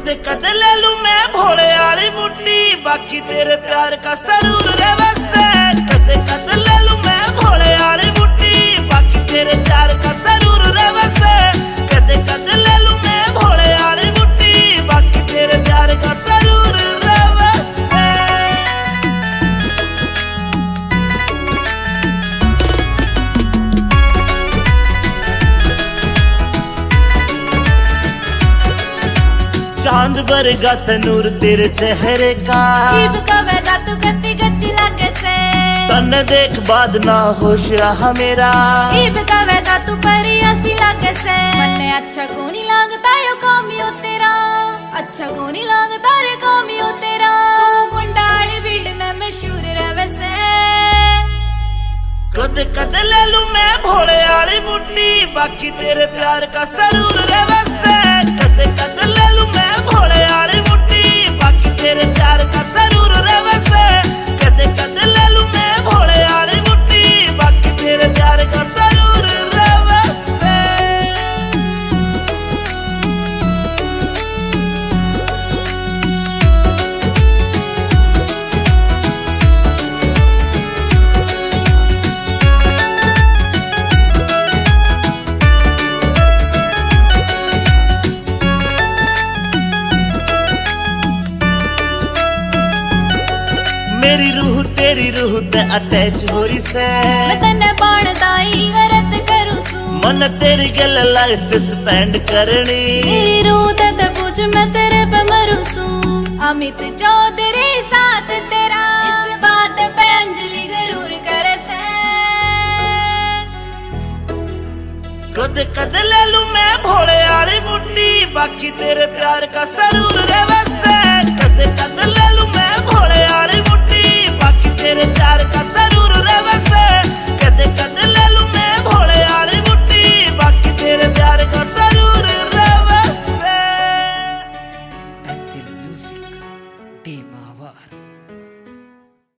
कद कद ले लूं मैं भोले वाली बूटी, बाकी तेरे प्यार का सरूर रे वैसे। कद कद ले लूं मैं भोले वाली बूटी, बाकी तेरे प्यार का सरूर रे वैसे। कद कद ले लूं मैं भोले वाली बूटी, बाकी तेरे प्यार का सरूर रे वैसे। चांद बरगा सनूर तेरे चेहरे का, जीभ कवेगा तू कत्ती कच्ची लागे से। तन देख बाद ना होश रहा मेरा, जीभ कवेगा तू परी ऐसी लागे से। मन्ने अच्छा को नहीं लगता यो कामियो तेरा, अच्छा को नहीं लगता रे कामियो तेरा। तू गुंडाली फील्ड में मशहूर रहे से। कद कद ले लूं मैं भोले वाली बूटी, बाकी तेरे प्यार का सरूर रे वैसे। कद कद ले लूं मैं भोले वाली बूटी, बाकी तेरे प्यार का सरूर रे वैसे। कद कद ले लूं मैं भोले वाली बूटी, बाकी तेरे प्यार का सरूर रे वैसे। मेरी रूह तेरी रूह ते अटैच हो रही से। मैं तन्ने बाणदाई वरत करूं सू, मन तेरी गल लाइफ स्पेंड करनी। मेरी रूह ते पूछ मैं तेरे पे मरूं सू। अमित चौधरी साथ तेरा, इस बात पे अंजलि गरूर करे से। कद कद ले लूं मैं भोले वाली बूटी, बाकी तेरे प्यार का सरूर रे वैसे।